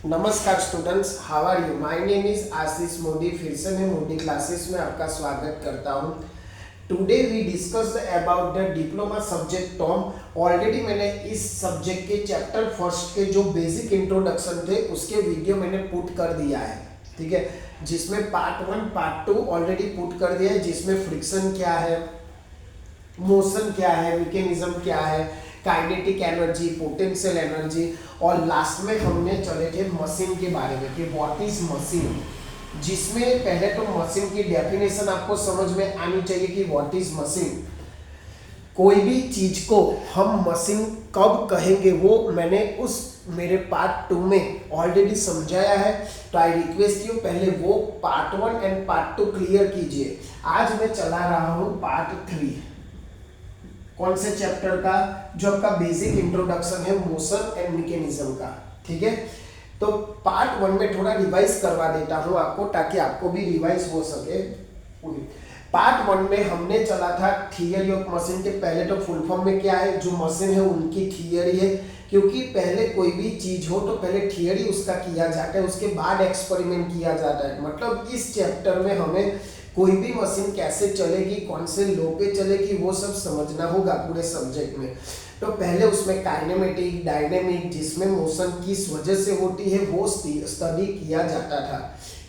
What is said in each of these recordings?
नमस्कार students, how are you. My name is Ashish Modi. फिर से मैं मोदी क्लासेस में आपका स्वागत करता हूं। Today we discuss about the diploma subject TOM. Already मैंने इस सब्जेक्ट के चैप्टर फर्स्ट के जो बेसिक इंट्रोडक्शन थे उसके वीडियो मैंने पुट कर दिया है, ठीक है, जिसमें पार्ट 1 पार्ट 2 ऑलरेडी पुट कर दिया है, जिसमें फ्रिक्शन क्या है, मोशन क्या है, मैकेनिज्म क्या है, काइनेटिक एनर्जी, पोटेंशियल एनर्जी, और लास्ट में हमने चले थे मशीन के बारे में कि व्हाट इज मशीन, जिसमें पहले तो मशीन की डेफिनेशन आपको समझ में आनी चाहिए कि व्हाट इज मशीन। कोई भी चीज को हम मशीन कब कहेंगे वो मैंने उस मेरे पार्ट 2 में ऑलरेडी समझाया है, तो आई रिक्वेस्ट यू पहले वो पार्ट 1 एंड पार्ट 2 क्लियर कीजिए। आज मैं चला रहा हूँ पार्ट 3। कौन से चैप्टर का? जो आपका बेसिक इंट्रोडक्शन है मोशन एंड मैकेनिज्म का, ठीक है। तो पार्ट 1 में थोड़ा रिवाइज करवा देता हूं आपको, ताकि आपको भी रिवाइज हो सके। पार्ट 1 में हमने चला था थियरी ऑफ मशीन के। पहले तो फुल फॉर्म में क्या है, जो मशीन है उनकी थियरी है, क्योंकि पहले कोई भी चीज हो तो पहले थियरी उसका किया जाता है, उसके बाद एक्सपेरिमेंट किया जाता है। मतलब इस चैप्टर में हमें कोई भी मशीन कैसे चलेगी, कौन से लो पे चलेगी, वो सब समझना होगा पूरे सब्जेक्ट में। तो पहले उसमें काइनेमेटिक, डायनेमिक, जिसमें मोशन किस वजह से होती है वो स्टडी किया जाता था,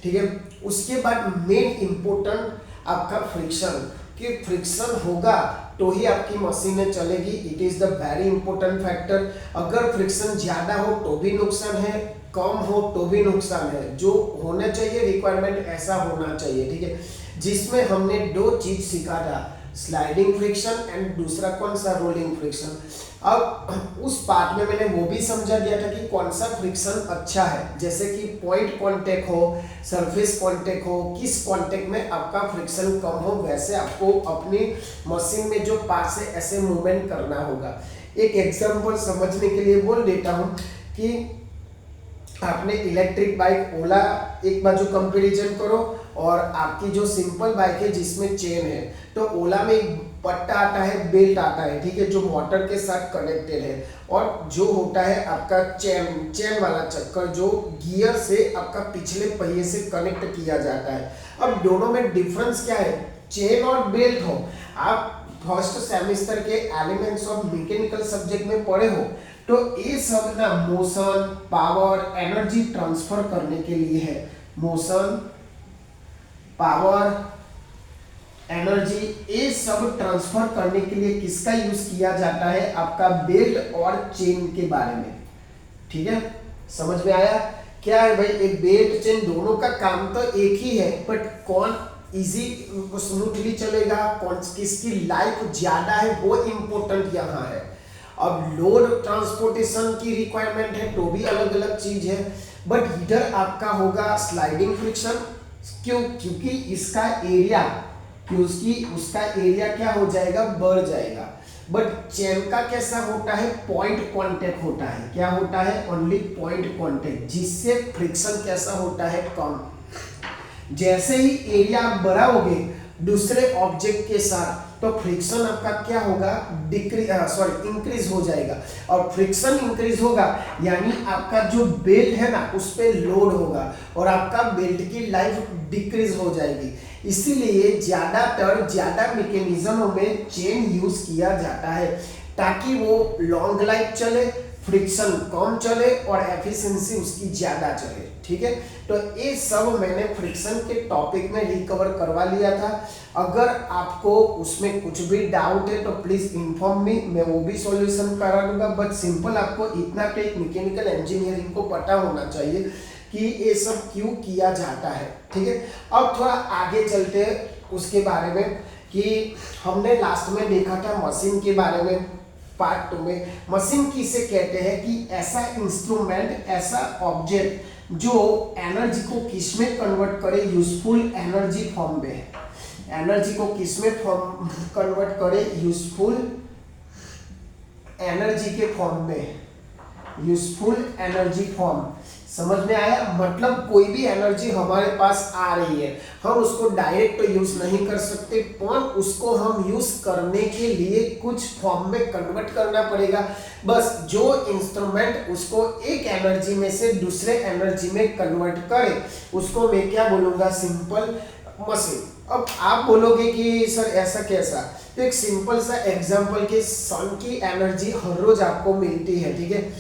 ठीक है। उसके बाद मेन इंपॉर्टेंट आपका फ्रिक्शन, कि फ्रिक्शन होगा तो ही आपकी मशीनें चलेगी। It is the very important factor. अगर फ्रिक्शन ज्यादा हो तो भी नुकसान है, कम हो तो भी नुकसान है। जो होना चाहिए रिक्वायरमेंट ऐसा होना चाहिए, ठीक है। जिसमें हमने दो चीज सीखा था, स्लाइडिंग फ्रिक्शन एंड दूसरा कौन सा, रोलिंग फ्रिक्शन। अब उस पार्ट में मैंने वो भी समझा दिया था कि कौन सा फ्रिक्शन अच्छा है, जैसे कि पॉइंट कांटेक्ट हो, सरफेस कांटेक्ट हो, किस कांटेक्ट में आपका फ्रिक्शन कम हो, वैसे आपको अपनी मशीन में जो पार्ट्स है ऐसे मूवमेंट करना होगा। एक एग्जांपल समझने के लिए बोल देता हूँ कि आपने इलेक्ट्रिक बाइक ओला एक बाजू कंपैरिजन करो, और आपकी जो सिंपल बाइक है जिसमें चेन है, तो ओला में एक पट्टा आता है, बेल्ट आता है, ठीक है, जो मोटर के साथ कनेक्टेड है, और जो होता है आपका चेन वाला चक्कर, जो गियर से आपका पिछले पहिए से कनेक्ट किया जाता है। अब दोनों में डिफरेंस क्या है? चेन और बेल्ट हो। आप फर्स्ट सेमेस्टर के एलिमेंट्स ऑफ मैकेनिकल सब्जेक्ट में पढ़े हो, तो ये सब ना मोशन, पावर, एनर्जी ट्रांसफर करने के लिए है। मोशन, पावर, एनर्जी, ये सब ट्रांसफर करने के लिए किसका यूज किया जाता है? आपका बेल्ट और चेन के बारे में, ठीक है। समझ में आया? क्या है भाई, एक बेल्ट चेन दोनों का काम तो एक ही है, बट कौन इजी स्मूथली चलेगा, कौन किसकी लाइफ ज्यादा है, वो इंपॉर्टेंट यहाँ है। अब लोड ट्रांसपोर्टेशन की रिक्वायरमेंट है तो भी अलग अलग चीज है, बट इधर आपका होगा स्लाइडिंग फ्रिक्शन। क्यों? क्योंकि इसका एरिया, उसका एरिया क्या हो जाएगा, बढ़ जाएगा। बट चेन का कैसा होता है? पॉइंट कांटेक्ट होता है। क्या होता है? ओनली पॉइंट कांटेक्ट, जिससे फ्रिक्शन कैसा होता है, कम। जैसे ही एरिया आप बढ़ाओगे दूसरे ऑब्जेक्ट के साथ, तो फ्रिक्शन आपका क्या होगा, इंक्रीज हो जाएगा। और फ्रिक्शन इंक्रीज होगा यानी आपका जो बेल्ट है ना उस पे लोड होगा, और आपका बेल्ट की लाइफ डिक्रीज हो जाएगी। इसीलिए ज्यादा मैकेनिज्मों में चेन यूज किया जाता है, ताकि वो लॉन्ग लाइफ चले, फ्रिक्शन कम चले और एफिशिएंसी उसकी ज्यादा चले, ठीक है। तो ये सब मैंने फ्रिक्शन के टॉपिक में रिकवर करवा लिया था। अगर आपको उसमें कुछ भी डाउट है तो प्लीज इन्फॉर्म मी, मैं वो भी सॉल्यूशन करा दूंगा। बट सिंपल आपको इतना कि मैकेनिकल इंजीनियरिंग को पता होना चाहिए कि ये सब क्यों किया जाता है, ठीक है। अब थोड़ा आगे चलते हैं उसके बारे में, कि हमने लास्ट में देखा था मशीन के बारे में। पार्ट 2 में मशीन किसे कहते हैं? कि ऐसा इंस्ट्रूमेंट, ऐसा ऑब्जेक्ट जो एनर्जी को किस में कन्वर्ट करे, यूजफुल एनर्जी फॉर्म में। एनर्जी को किस में कन्वर्ट करे? यूजफुल एनर्जी के फॉर्म में, यूजफुल एनर्जी फॉर्म। समझ में आया? मतलब कोई भी एनर्जी हमारे पास आ रही है, हम उसको डायरेक्ट तो यूज नहीं कर सकते, पर उसको हम यूज करने के लिए कुछ फॉर्म में कन्वर्ट करना पड़ेगा। बस जो इंस्ट्रूमेंट उसको एक एनर्जी में से दूसरे एनर्जी में कन्वर्ट करे उसको मैं क्या बोलूंगा? Simple machine. अब आप बोलोगे कि सर ऐसा कैसा? तो एक सिंपल सा एग्जांपल कि सन की एनर्जी हर रोज आपको मिलती है, ठीक है।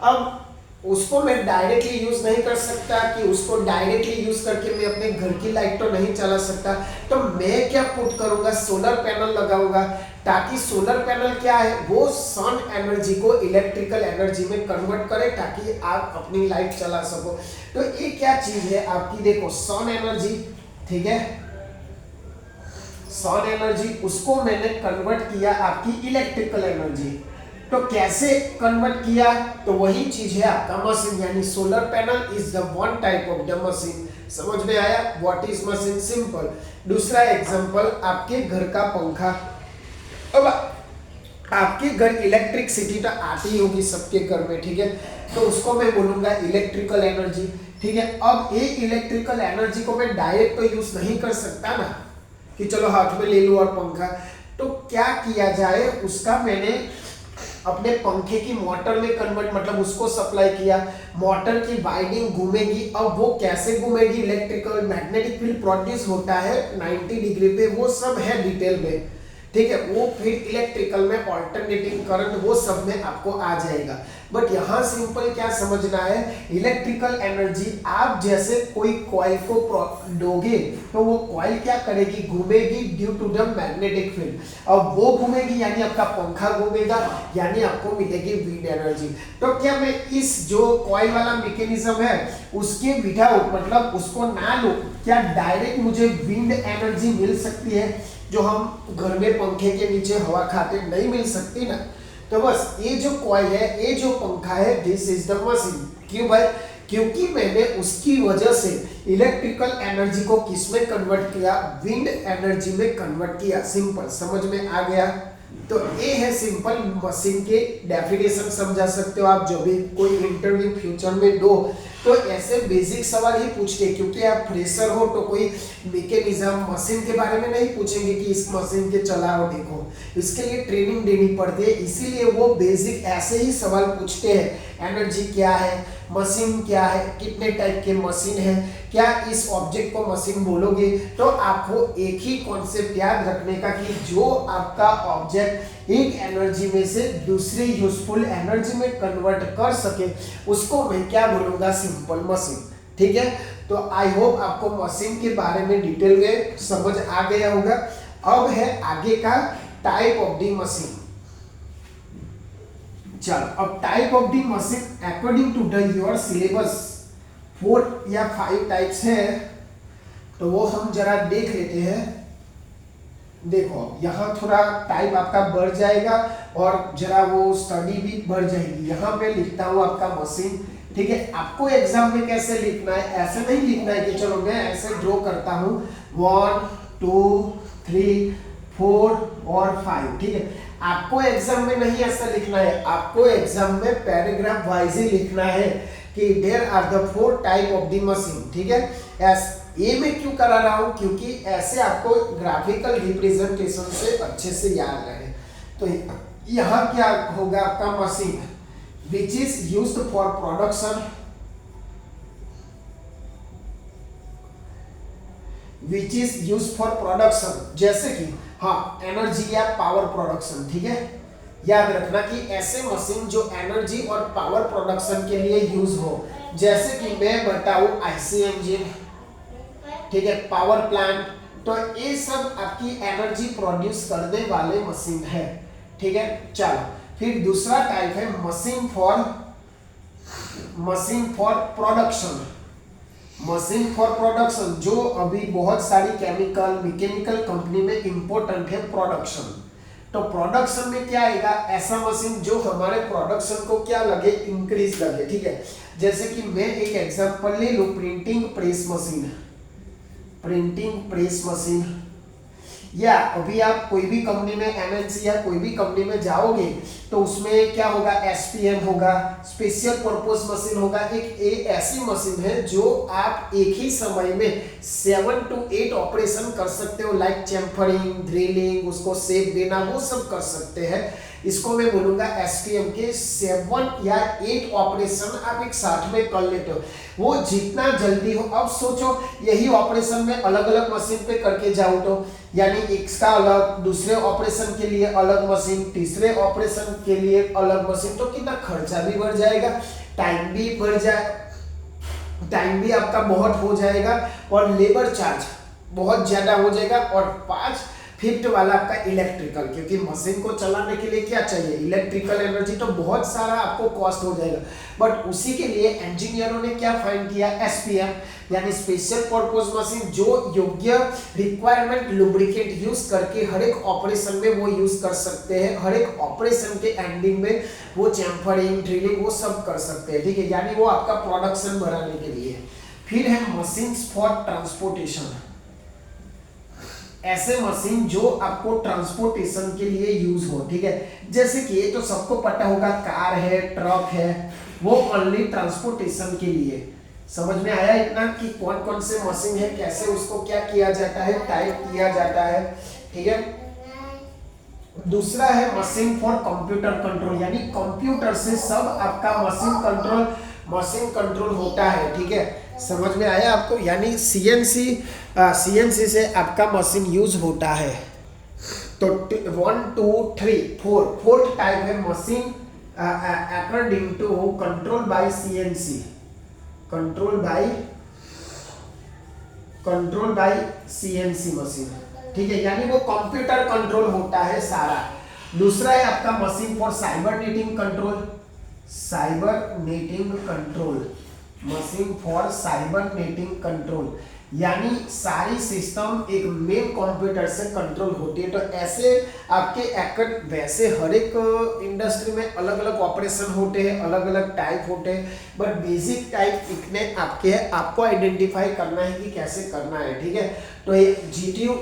अब उसको मैं डायरेक्टली यूज नहीं कर सकता कि उसको डायरेक्टली यूज करके मैं अपने घर की लाइट तो नहीं चला सकता, तो मैं क्या पुट करूंगा? सोलर पैनल लगाऊंगा, ताकि सोलर पैनल क्या है, वो सन एनर्जी को इलेक्ट्रिकल एनर्जी में कन्वर्ट करे ताकि आप अपनी लाइट चला सको। तो ये क्या चीज है आपकी? देखो सन एनर्जी, ठीक है, सन एनर्जी उसको मैंने कन्वर्ट किया आपकी इलेक्ट्रिकल एनर्जी। तो कैसे कन्वर्ट किया? तो वही चीज है आपका मशीन, यानी solar panel is the one type of the machine. समझ में आया? What is machine? सिंपल। दूसरा एग्जांपल, आपके घर का पंखा। अब आपके घर इलेक्ट्रिसिटी तो आती होगी सबके घर में, ठीक है, तो उसको मैं बोलूंगा इलेक्ट्रिकल एनर्जी, ठीक है। अब ये इलेक्ट्रिकल एनर्जी को मैं डायरेक्ट तो यूज नहीं कर सकता ना कि चलो हाथ में ले लूं और पंखा। तो क्या किया जाए? उसका मैंने अपने पंखे की मोटर में कन्वर्ट, मतलब उसको सप्लाई किया, मोटर की वाइंडिंग घूमेगी। अब वो कैसे घूमेगी? इलेक्ट्रिकल मैग्नेटिक फील्ड प्रोड्यूस होता है 90 डिग्री पे, वो सब है डिटेल में, ठीक है। वो फिर इलेक्ट्रिकल में ऑल्टरनेटिंग करंट वो सब में आपको आ जाएगा। बट यहाँ सिंपल क्या समझना है, इलेक्ट्रिकल एनर्जी आप जैसे कोई कॉइल को दोगे तो वो कॉइल क्या करेगी? घूमेगी due to the magnetic field. अब वो घूमेगी यानी आपका पंखा घूमेगा, यानी आपको मिलेगी विंड एनर्जी। तो क्या मैं इस जो कॉइल वाला मैकेनिज्म है उसके विदाउट, मतलब उसको ना लो, क्या डायरेक्ट मुझे विंड एनर्जी मिल सकती है जो हम घर में पंखे के नीचे हवा खाते? नहीं मिल सकती ना। तो बस ये जो कॉइल है, ये जो पंखा है, दिस इज द मशीन। क्यों भाई? क्योंकि मैंने उसकी वजह से इलेक्ट्रिकल एनर्जी को किस में कन्वर्ट किया? विंड एनर्जी में कन्वर्ट किया। सिंपल, समझ में आ गया? तो ये है सिंपल मशीन के डेफिनेशन। समझा सकते हो आप, जो भी कोई इंटरव्यू फ्यूचर में दो तो ऐसे बेसिक सवाल ही पूछते हैं, क्योंकि आप फ्रेशर हो तो कोई मैकेनिज्म मशीन के बारे में नहीं पूछेंगे कि इस मशीन के चलाओ देखो, इसके लिए ट्रेनिंग देनी पड़ती है, इसीलिए वो बेसिक ऐसे ही सवाल पूछते हैं। एनर्जी क्या है, मशीन क्या है, कितने टाइप के मशीन है, क्या इस ऑब्जेक्ट को मशीन बोलोगे? तो आपको एक ही कॉन्सेप्ट याद रखने का कि जो आपका ऑब्जेक्ट एक एनर्जी में से दूसरी यूजफुल एनर्जी में कन्वर्ट कर सके उसको मैं क्या बोलूंगा? सिंपल मशीन, ठीक है। तो आई होप आपको मशीन के बारे में डिटेल में समझ आ गया होगा। अब है आगे का टाइप ऑफ द मशीन। चलो, अब type of the machine according to the your syllabus 4 या 5 टाइप्स है, तो वो हम जरा देख लेते हैं। देखो यहाँ थोड़ा टाइप आपका बढ़ जाएगा और जरा वो स्टडी भी बढ़ जाएगी। यहाँ पे लिखता हूँ आपका मशीन, ठीक है। आपको एग्जाम में कैसे लिखना है? ऐसे नहीं लिखना है कि चलो मैं ऐसे ड्रॉ करता हूँ 1 2 3 4 और 5, ठीक है। आपको एग्जाम में नहीं ऐसा लिखना है, आपको एग्जाम में पैराग्राफ वाइज ही लिखना है कि there are the 4 type of the machine, ठीक है। ये मैं क्यों करा रहा हूँ? क्योंकि ऐसे आपको ग्राफिकल रिप्रेजेंटेशन से अच्छे से याद रहे। तो यहाँ क्या होगा? आपका machine which is used for production, which is used for production, जैसे कि हाँ एनर्जी या पावर प्रोडक्शन, ठीक है। याद रखना कि ऐसे मशीन जो एनर्जी और पावर प्रोडक्शन के लिए यूज हो, जैसे कि मैं बताऊं आईसी इंजन, ठीक है, पावर प्लांट, तो ये सब आपकी एनर्जी प्रोड्यूस करने वाले मशीन है, ठीक है। चलो फिर दूसरा टाइप है machine for production. Machine for production जो अभी बहुत सारी केमिकल मैकेनिकल कंपनी में इंपॉर्टेंट है प्रोडक्शन। तो प्रोडक्शन में क्या आएगा? ऐसा मशीन जो हमारे प्रोडक्शन को क्या लगे? इंक्रीज लगे, ठीक है। जैसे कि मैं एक एग्जांपल ले लूं, प्रिंटिंग प्रेस मशीन। या अभी आप कोई भी कंपनी में एमएनसी या कोई भी कंपनी में जाओगे तो उसमें क्या होगा, एसपीएम होगा, स्पेशल पर्पस मशीन होगा। एक ऐसी मशीन है जो आप एक ही समय में 7 to 8 ऑपरेशन कर सकते हो, लाइक चैम्फरिंग, ड्रिलिंग, उसको शेप देना, वो सब कर सकते हैं। इसको मैं बोलूंगा एसपीएम के 7 या 8 ऑपरेशन आप एक साथ में कर लेते हो, वो जितना जल्दी हो। अब सोचो यही ऑपरेशन में अलग अलग मशीन पे करके जाऊं तो, यानी इसका अलग, दूसरे ऑपरेशन के लिए अलग मशीन, तीसरे ऑपरेशन के लिए अलग मशीन, तो कितना खर्चा भी बढ़ जाएगा, टाइम भी बढ़ जाए, टाइम भी आपका बहुत हो जाएगा और लेबर चार्ज बहुत ज्यादा हो जाएगा। और 5/5 वाला आपका इलेक्ट्रिकल, क्योंकि मशीन को चलाने के लिए क्या चाहिए, इलेक्ट्रिकल एनर्जी, तो बहुत सारा आपको कॉस्ट हो जाएगा। बट उसी के लिए इंजीनियरों ने क्या फाइंड किया, एसपीएम यानी स्पेशल पर्पस मशीन, जो योग्य रिक्वायरमेंट लुब्रिकेंट यूज करके हर एक ऑपरेशन में वो यूज कर सकते हैं, हर एक ऑपरेशन के एंडिंग में वो चैम्फरिंग, ड्रिलिंग, वो सब कर सकते हैं, ठीक है, यानी वो आपका प्रोडक्शन बढ़ाने के लिए। फिर है मशीन्स फॉर ट्रांसपोर्टेशन, ऐसे मशीन जो आपको ट्रांसपोर्टेशन के लिए यूज हो, ठीक है, जैसे कि ये तो सबको पता होगा, कार है, ट्रक है, वो ओनली ट्रांसपोर्टेशन के लिए। समझ में आया इतना कि कौन कौन से मशीन है, कैसे उसको क्या किया जाता है, टाइप किया जाता है, ठीक है। दूसरा है मशीन फॉर कंप्यूटर कंट्रोल, यानी कंप्यूटर से सब आपका मशीन कंट्रोल होता है, ठीक है, समझ में आया आपको, यानी सीएनसी से आपका मशीन यूज होता है। तो 1 2 3 4 फोर्थ टाइप है machine according to control by CNC, control by CNC machine, ठीक है, यानी वो कंप्यूटर कंट्रोल होता है सारा। दूसरा है आपका machine for cybernating control, machine for cybernating control, यानी सारी सिस्टम एक मेन कंप्यूटर से कंट्रोल होती है। तो ऐसे आपके वैसे हर एक इंडस्ट्री में अलग अलग ऑपरेशन होते हैं, अलग अलग टाइप होते हैं, बट बेसिक टाइप इतने आपके हैं, आपको आइडेंटिफाई करना है कि कैसे करना है, ठीक है। तो ये जीटीयू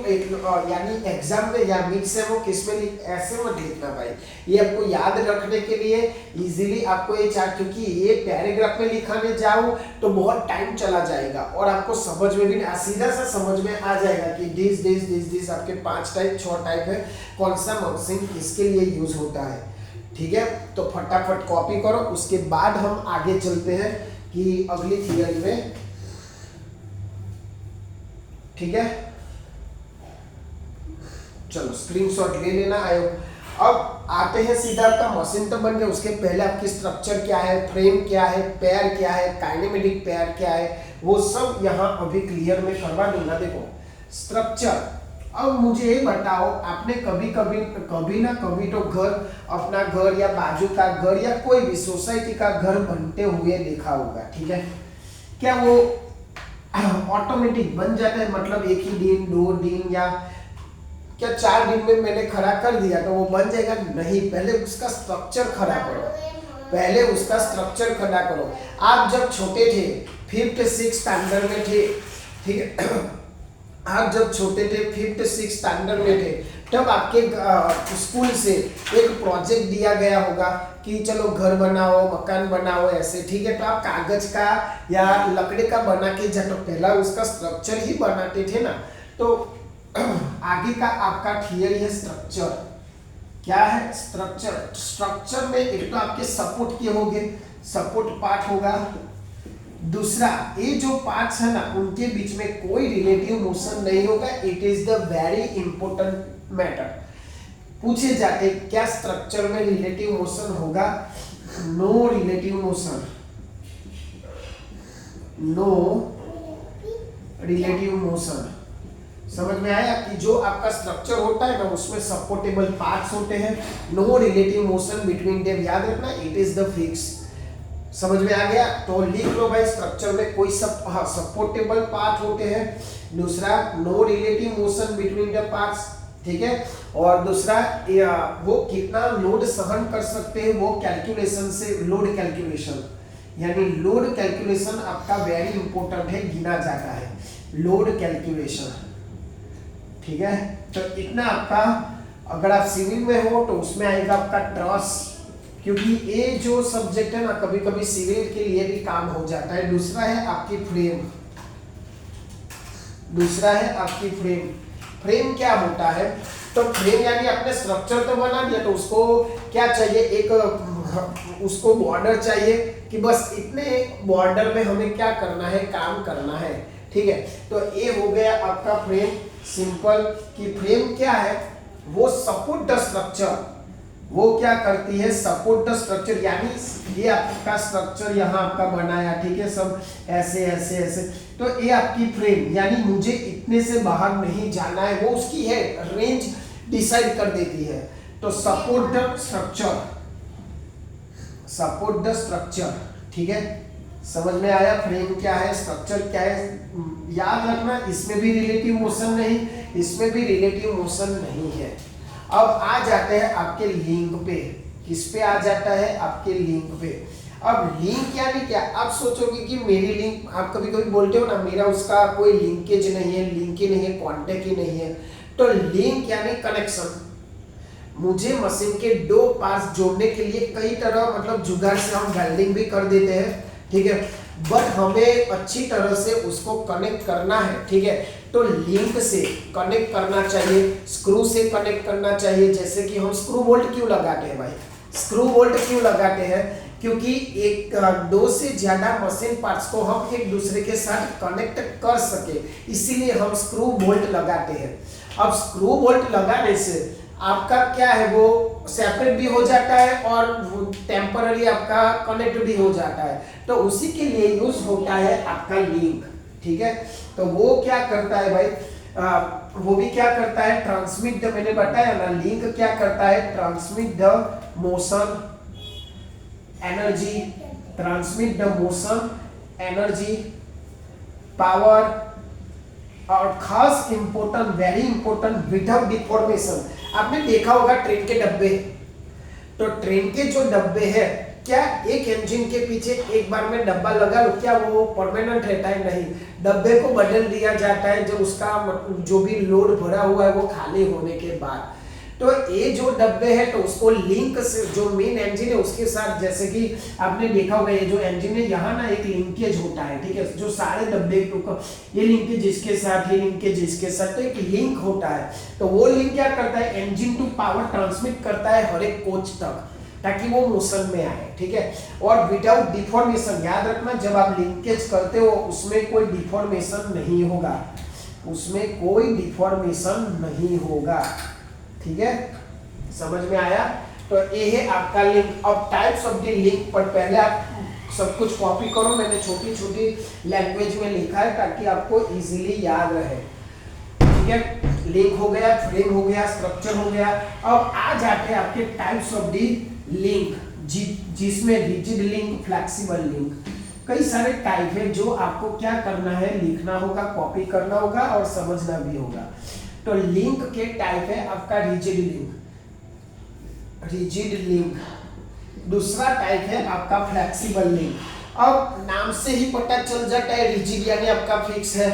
यानी एग्जाम में या मिड सेम हो किसमें ऐसे मत लिखना भाई, ये आपको याद रखने के लिए इजीली आपको ये चार, क्योंकि ये पैराग्राफ में लिखाने जाओ तो बहुत टाइम चला जाएगा और आपको समझ में भी सीधा सा समझ में आ जाएगा कि दिस आपके 5 टाइप 6 टाइप है, कौन सा मशीन किसके लिए यूज होता है, ठीक है। तो फटाफट कॉपी करो, उसके बाद हम आगे चलते हैं कि अगली थियरी में, ठीक है। चलो स्क्रीनशॉट ले लेना आयो। अब आते हैं सीधा, आपका मशीन तो बन गया, उसके पहले आपकी स्ट्रक्चर क्या है, फ्रेम क्या है, पैर क्या है, काइनेमेटिक पैर क्या है, वो सब यहाँ अभी क्लियर में करवा दूंगा। देखो स्ट्रक्चर, अब मुझे ये बताओ, आपने कभी ना कभी तो घर, अपना घर या बाजू का घर या कोई भी सोसाइटी का घर बनते हुए देखा होगा, ठीक है। क्या वो ऑटोमेटिक बन जाता है, मतलब एक ही दिन 2 दिन या क्या 4 दिन में मैंने खड़ा कर दिया तो वो बन जाएगा? नहीं, पहले उसका स्ट्रक्चर खड़ा करो, आप जब छोटे थे 5th 6th स्टैंडर्ड में थे, ठीक है, आप जब छोटे थे 5th 6th स्टैंडर्ड में थे, तब आपके स्कूल से एक प्रोजेक्ट दिया गया होगा कि चलो घर बनाओ, मकान बनाओ, ऐसे, ठीक है। तो आप कागज का या लकड़ी का बना के जब पहला उसका स्ट्रक्चर ही बनाते थे ना, तो आगे का आपका थियरी है स्ट्रक्चर। क्या है स्ट्रक्चर में एक तो आपके सपोर्ट के होंगे, सपोर्ट पार्ट होगा, दूसरा ये जो पार्ट्स है ना उनके बीच में कोई रिलेटिव मोशन नहीं होगा। It is the very important matter. पूछे जाते क्या स्ट्रक्चर में रिलेटिव मोशन होगा? No relative motion. समझ में आया कि जो आपका स्ट्रक्चर होता है ना उसमें सपोर्टेबल पार्ट्स होते हैं, no relative motion between them, याद रखना, इट इज द फिक्स। समझ में आ गया? तो लिख लो भाई, स्ट्रक्चर में कोई सपोर्टेबल पार्ट होते हैं, दूसरा no relative motion between the parts, ठीक है, और दूसरा वो कितना लोड सहन कर सकते हैं वो कैलकुलेशन से, लोड कैलकुलेशन, यानी लोड कैलकुलेशन आपका वेरी इंपॉर्टेंट है, गिना जाता है लोड कैलकुलेशन, ठीक है। तो इतना आपका, अगर आप सिविल में हो तो उसमें आएगा आपका ट्रस, क्योंकि ये जो सब्जेक्ट है ना कभी कभी सिविल के लिए भी काम हो जाता है। दूसरा है आपकी फ्रेम, दूसरा है आपकी फ्रेम। फ्रेम क्या होता है, तो फ्रेम यानी आपने स्ट्रक्चर तो बना दिया, तो उसको क्या चाहिए, एक उसको बॉर्डर चाहिए कि बस इतने बॉर्डर में हमें क्या करना है, काम करना है, ठीक है। तो ये हो गया आपका फ्रेम। सिंपल कि फ्रेम क्या है, वो सपोर्ट द स्ट्रक्चर, वो क्या करती है, सपोर्ट द स्ट्रक्चर। यानी ये आपका स्ट्रक्चर यहाँ आपका बनाया, ठीक है, सब ऐसे ऐसे ऐसे, तो ये आपकी फ्रेम, यानी मुझे इतने से बाहर नहीं जाना है, वो उसकी है रेंज डिसाइड कर देती है। तो support the structure, support the structure, ठीक है। समझ में आया फ्रेम क्या है, स्ट्रक्चर क्या है। याद रखना, इसमें भी रिलेटिव मोशन नहीं, इसमें भी रिलेटिव मोशन नहीं है। अब आ जाते हैं आपके लिंक पे, किस पे आ जाता है, आपके लिंक पे। अब लिंक यानी क्या, आप सोचोगे कि मेरी लिंक, आप कभी कभी बोलते हो ना मेरा उसका कोई लिंकेज नहीं है, लिंक ही नहीं है, कॉन्टेक्ट ही नहीं है। तो लिंक यानी कनेक्शन। मुझे मशीन के दो पार्ट्स जोड़ने के लिए कई तरह, मतलब जुगाड़ से हम वेल्डिंग भी कर देते हैं, ठीक है, बट हमें अच्छी तरह से उसको कनेक्ट करना है, ठीक है। तो लिंक से कनेक्ट करना चाहिए, स्क्रू से कनेक्ट करना चाहिए। जैसे कि हम स्क्रू बोल्ट क्यों लगाते हैं भाई, स्क्रू बोल्ट क्यों लगाते हैं, क्योंकि एक दो से ज्यादा मशीन पार्ट्स को हम एक दूसरे के साथ कनेक्ट कर सके, इसीलिए हम स्क्रू बोल्ट लगाते हैं। अब स्क्रू बोल्ट लगाने से आपका क्या है, वो सेपरेट भी हो जाता है और टेम्पररी आपका कनेक्ट भी हो जाता है। तो उसी के लिए यूज होता है आपका लिंक, ठीक है। तो वो क्या करता है भाई, वो भी क्या करता है, ट्रांसमिट द, मैंने बताया ना लिंक क्या करता है, transmit the motion energy, transmit the motion energy, power, और खास important, very important, without deformation. आपने देखा होगा ट्रेन के डब्बे, तो ट्रेन के जो डब्बे हैं, क्या एक इंजन के पीछे एक बार में डब्बा लगा लो, क्या वो परमानेंट रहता है, नहीं, डब्बे को बदल दिया जाता है जब उसका जो भी लोड भरा हुआ है वो खाली होने के बाद। तो ये जो डब्बे है, तो उसको लिंक से, जो मेन इंजन है उसके साथ, जैसे कि आपने देखा होगा ये जो इंजन है यहाँ ना एक लिंकेज होता है, ठीक है, जो सारे डब्बे को ये लिंकेज इसके साथ, ये लिंकेज इसके साथ, तो एक लिंक होता है। तो वो लिंक क्या करता है, इंजन टू पावर ट्रांसमिट करता है हर एक कोच तक, ताकि वो मोशन में आए, ठीक है। और विदाउट डिफॉर्मेशन, याद रखना जब आप लिंकेज करते हो उसमें कोई डिफॉर्मेशन नहीं होगा, उसमें कोई डिफॉर्मेशन नहीं होगा, ठीक है, समझ में आया। तो ये है आपका लिंक। अब टाइप्स ऑफ द लिंक पर पहले आप सब कुछ कॉपी करो, मैंने छोटी छोटी लैंग्वेज में लिखा है ताकि आपको इजीली याद रहे, ठीक है। लिंक हो गया, फ्रेम हो गया, स्ट्रक्चर हो गया। अब आ जाते हैं आपके टाइप्स ऑफ द लिंक, जिसमें रिजिड लिंक, फ्लेक्सिबल लिंक, कई सारे टाइप है जो आपको क्या करना है, लिखना होगा, कॉपी करना होगा और समझना भी होगा। तो लिंक के टाइप है आपका रिजिड लिंक, रिजिड लिंक। दूसरा टाइप है आपका फ्लेक्सिबल लिंक। अब नाम से ही पता चल जाता है, रिजिड यानी आपका फिक्स है,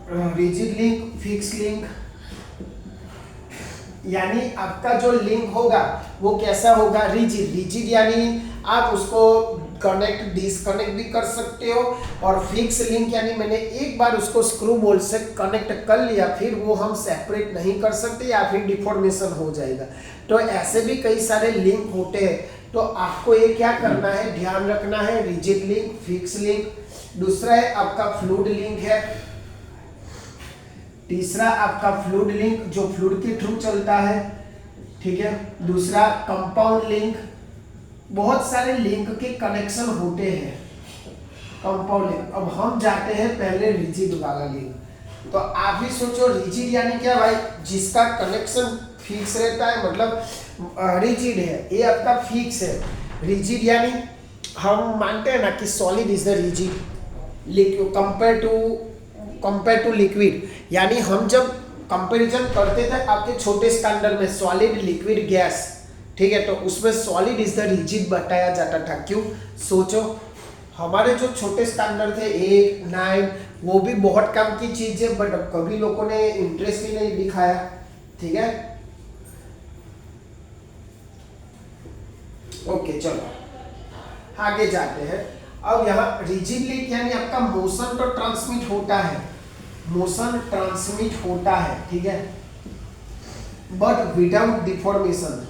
रिजिड लिंक, फिक्स लिंक, यानी आपका जो लिंक होगा वो कैसा होगा, रिजिड। रिजिड यानी आप उसको कनेक्ट डिसकनेक्ट भी कर सकते हो, और फिक्स लिंक यानी मैंने एक बार उसको स्क्रू बोल्ट से कनेक्ट कर लिया, फिर वो हम सेपरेट नहीं कर सकते या फिर डिफॉर्मेशन हो जाएगा। तो ऐसे भी कई सारे लिंक होते हैं, तो आपको ये क्या करना है, ध्यान रखना है, रिजिड लिंक, फिक्स लिंक। दूसरा है आपका फ्लूइड लिंक है, तीसरा आपका फ्लूइड लिंक जो फ्लूइड के थ्रू चलता है, ठीक है। दूसरा कंपाउंड लिंक, बहुत सारे लिंक के कनेक्शन होते हैं, कंपाउंड लिंक। अब हम जाते हैं पहले रिजिड वाला लिंक। तो आप भी सोचो रिजिड यानी क्या भाई, जिसका कनेक्शन फिक्स रहता है, मतलब रिजिड है, ये आपका फिक्स है। रिजिड यानी हम मानते हैं ना कि solid is the rigid compare to liquid, यानी हम जब कंपैरिजन करते थे आपके छोटे स्टैंडर्ड में सॉलिड, लिक्विड, गैस, ठीक है, तो उसमें सॉलिड इज द रिजिड बताया जाता था। क्यों, सोचो, हमारे जो छोटे स्टैंडर्ड थे 8, 9 वो भी बहुत काम की चीज है, बट कभी लोगों ने इंटरेस्ट ही नहीं दिखाया। ठीक है, ओके चलो आगे जाते हैं। अब यहाँ रिजिड लिंक यानी आपका मोशन तो ट्रांसमिट होता है, मोशन ट्रांसमिट होता है, ठीक है, but without deformation,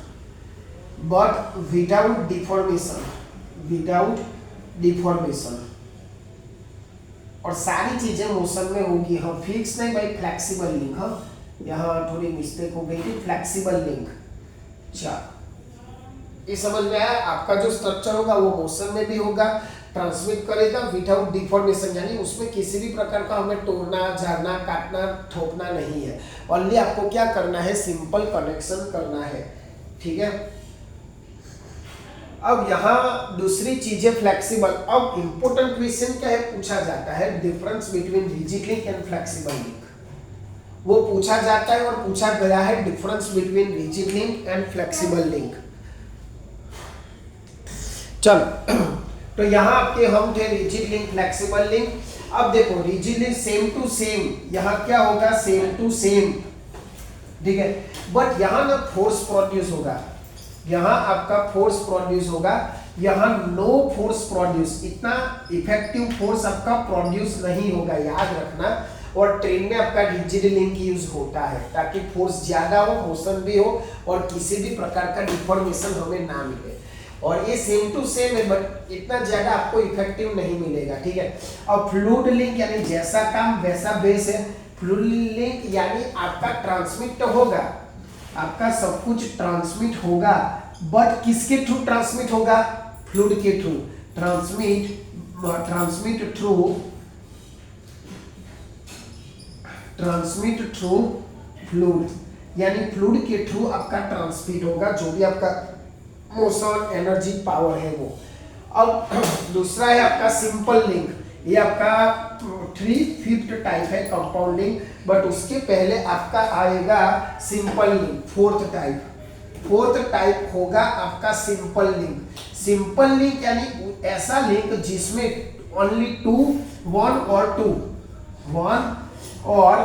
but without deformation, without deformation, और सारी चीजें मोशन में होगी। हाँ फिक्स नहीं भाई, फ्लेक्सिबल लिंक। हाँ यहाँ थोड़ी मिस्टेक हो गई थी, फ्लेक्सिबल लिंक। चलो ये समझ में आया। आपका जो स्ट्रक्चर होगा वो मोशन में भी होगा, ट्रांसमिट करेगा विदाउट डिफॉर्मेशन, यानी उसमें किसी भी प्रकार का हमें तोड़ना, झाड़ना, काटना, ठोकना नहीं है। ओनली आपको क्या करना है, सिंपल कनेक्शन करना है। ठीक है, अब यहाँ दूसरी चीज है फ्लेक्सिबल। अब इंपॉर्टेंट क्वेश्चन क्या है पूछा जाता है, difference between rigid link and flexible link, वो पूछा जाता है और पूछा गया है difference between rigid link and flexible link. चलो तो यहाँ आपके हम थे रिजिड लिंक, फ्लेक्सिबल लिंक। अब देखो rigid link same to same, यहाँ क्या होगा, सेम टू सेम, ठीक है, बट यहाँ ना फोर्स प्रोड्यूस होगा, यहाँ आपका फोर्स प्रोड्यूस होगा, यहाँ नो फोर्स प्रोड्यूस, इतना इफेक्टिव फोर्स आपका प्रोड्यूस नहीं होगा, याद रखना। और ट्रेन में आपका रिजिड लिंक यूज होता है ताकि फोर्स ज्यादा हो, मोशन भी हो और किसी भी प्रकार का डिफॉर्मेशन हमें ना मिले। और ये सेम टू सेम है बट इतना ज्यादा आपको इफेक्टिव नहीं मिलेगा। ठीक है, अब फ्लूइड लिंक यानी जैसा काम वैसा बेस है। फ्लूइड लिंक यानी आपका ट्रांसमिट तो होगा, आपका सब कुछ ट्रांसमिट होगा, बट किसके थ्रू ट्रांसमिट होगा, फ्लूइड के थ्रू। ट्रांसमिट थ्रू फ्लूइड, यानी फ्लूइड के थ्रू आपका ट्रांसमिट होगा जो भी आपका मोशन, एनर्जी, पावर है वो। अब दूसरा है आपका सिंपल लिंक, ये आपका 3/5 टाइप है कंपाउंड लिंक, बट उसके पहले आपका आएगा सिंपल लिंक, फोर्थ टाइप होगा आपका सिंपल लिंक। सिंपल लिंक यानी ऐसा लिंक जिसमें ओनली वन और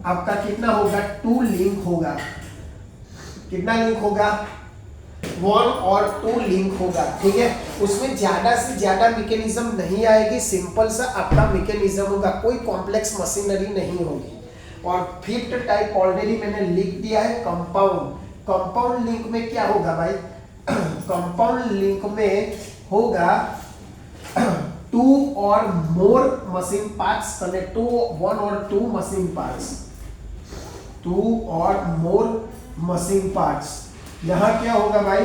आपका कितना होगा, 2 लिंक होगा। कितना लिंक होगा, 1 और 2 लिंक होगा। ठीक है, उसमें ज्यादा से ज्यादा मैकेनिज्म नहीं आएगी, सिंपल सा आपका मैकेनिज्म होगा, कोई कॉम्प्लेक्स मशीनरी नहीं होगी। और 5th टाइप ऑलरेडी मैंने लिख दिया है, कंपाउंड लिंक में क्या होगा भाई, कंपाउंड लिंक में होगा 2 और मोर मशीन पार्ट्स कनेक्ट, 1 और 2 मशीन पार्ट्स, 2 और मोर मशीन पार्ट्स। यहाँ क्या होगा भाई,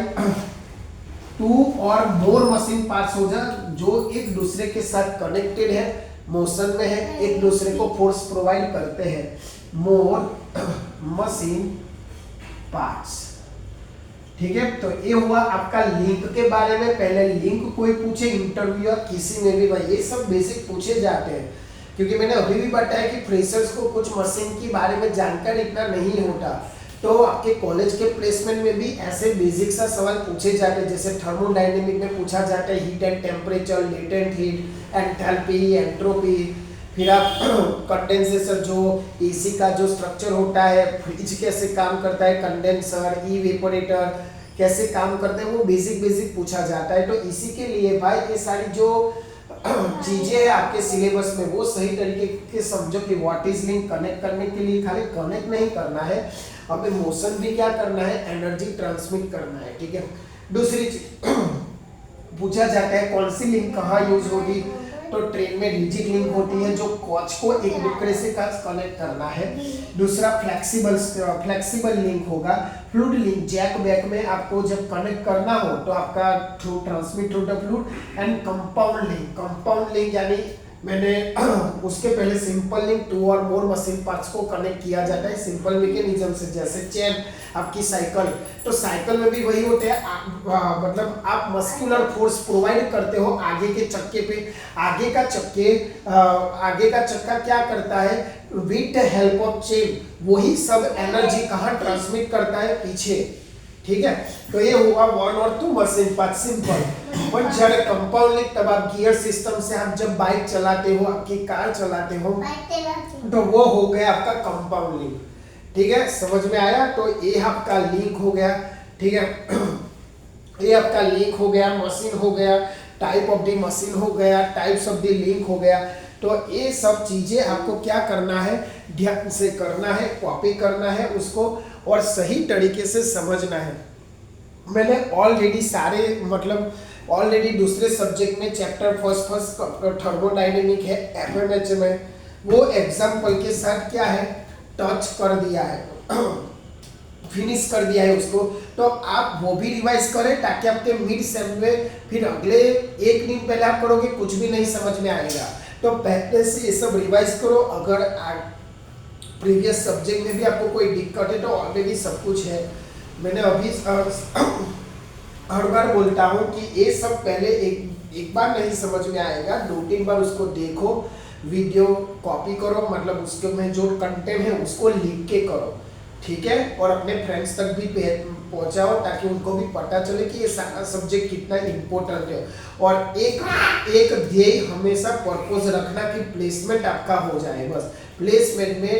2 और मोर मशीन पार्ट्स हो जा जो एक दूसरे के साथ कनेक्टेड है, मोशन में है, एक दूसरे को फोर्स प्रोवाइड करते हैं, मोर मशीन पार्ट्स। ठीक है, तो ये हुआ आपका लिंक के बारे में। पहले लिंक कोई पूछे इंटरव्यू या किसी में भी भाई, ये सब बेसिक पूछे जाते हैं, क्योंकि मैंने अभी भी बताया कि फ्रेशर्स को कुछ मशीन के बारे में जानकारी इतना नहीं होता। तो आपके कॉलेज के प्लेसमेंट में भी ऐसे बेसिक सा सवाल पूछे जाते हैं, जैसे थर्मोडायनेमिक में पूछा जाता है heat and temperature, latent heat, enthalpy, entropy, फिर आप कंडेंसेशन जो एसी का जो स्ट्रक्चर होता है, फ्रिज कैसे काम करता है, कंडेंसर, इवेपोरेटर कैसे काम करते हैं, वो बेसिक पूछा जाता है। तो इसी के लिए भाई ये सारी जो चीजें हैं आपके सिलेबस में वो सही तरीके के समझो कि व्हाट इज लिंक। कनेक्ट करने के लिए खाली कनेक्ट नहीं करना है, हमें मोशन भी क्या करना है, एनर्जी ट्रांसमिट करना है। ठीक है, दूसरी चीज पूछा जाता है कौन सी लिंक कहाँ यूज होगी, तो ट्रेन में रिजिड लिंक होती है जो कोच को एक दूसरे से कनेक्ट करना है। दूसरा फ्लेक्सिबल लिंक होगा, फ्लूइड लिंक जैक बैक में आपको जब कनेक्ट करना हो तो आपका through transmit through the fluid. And compound link यानी मैंने उसके पहले सिंपल लिंक 2 और मोर मशीन पार्ट्स को कनेक्ट किया जाता है सिंपल मैकेनिज्म से, जैसे चेन, आपकी साइकिल। तो साइकिल में भी वही होते हैं, मतलब आप मस्कुलर फोर्स प्रोवाइड करते हो आगे के चक्के पे। आगे का चक्का क्या करता है, with the help of chain वही सब एनर्जी कहाँ ट्रांसमिट करता है, पीछे। ठीक है, तो ये हुआ 1 और 2 मशीन पार्ट सिंपल। और जड़ कंपाउंड लिंक तब आप गियर सिस्टम से आप जब बाइक चलाते हो, आपकी कार चलाते हो, तो वो हो गया आपका कंपाउंड लिंक। ठीक है, समझ में आया? तो ये आपका लिंक हो गया। ठीक है, ये आपका लिंक हो गया, मशीन हो गया, टाइप ऑफ द मशीन हो गया, टाइप्स ऑफ द लिंक हो गया। तो ये सब चीजें आपको क्या करना है, ध्यान से करना है, कॉपी करना है उसको और सही तरीके से समझना है। मैंने ऑलरेडी सारे मतलब ऑलरेडी दूसरे सब्जेक्ट में चैप्टर फर्स्ट थर्मोडायनेमिक है, एफएमएच में, वो एग्जाम्पल के साथ क्या है, टच कर दिया है, फिनिश कर दिया है उसको। तो आप वो भी रिवाइज करें ताकि आपके मिड सेम में फिर अगले एक दिन पहले आप करोगे कुछ भी नहीं समझ में आएगा। तो पहले से ये सब रिवाइज करो। अगर प्रीवियस सब्जेक्ट में भी आपको कोई दिक्कत है तो ऑलरेडी सब कुछ है। मैंने अभी हर बार बोलता हूँ कि ये सब पहले एक बार नहीं समझ में आएगा, 2-3 बार उसको देखो, वीडियो कॉपी करो, मतलब उसके में जो कंटेंट है उसको लिख के करो। ठीक है, और अपने फ्रेंड्स तक भी पहुंचाओ ताकि उनको भी पता चले कि ये सारा सब्जेक्ट कितना इम्पोर्टेंट है। और एक ध्येय हमेशा पर्पस रखना कि प्लेसमेंट आपका हो जाए। बस प्लेसमेंट में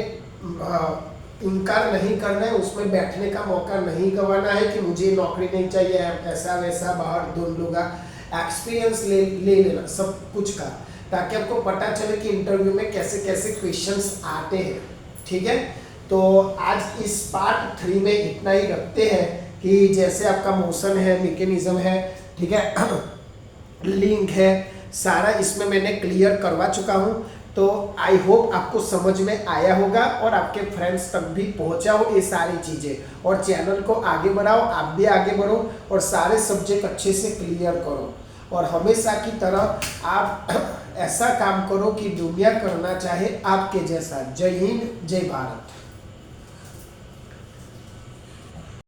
इनकार नहीं करना है, उसमें बैठने का मौका नहीं गंवाना है कि मुझे नौकरी नहीं चाहिए, ऐसा वैसा बाहर ढूंढ लूंगा। एक्सपीरियंस ले लेना सब कुछ का, ताकि आपको पता चले कि इंटरव्यू में कैसे कैसे क्वेश्चंस आते हैं। ठीक है, तो आज इस पार्ट 3 में इतना ही रखते हैं कि जैसे आपका मोशन है, मैकेनिज्म है, ठीक है, लिंक है, सारा इसमें मैंने क्लियर करवा चुका हूँ। तो आई होप आपको समझ में आया होगा और आपके फ्रेंड्स तक भी पहुँचाओ ये सारी चीज़ें, और चैनल को आगे बढ़ाओ, आप भी आगे बढ़ो और सारे सब्जेक्ट अच्छे से क्लियर करो। और हमेशा की तरह आप ऐसा काम करो कि दुनिया करना चाहे आपके जैसा। जय हिंद, जय भारत।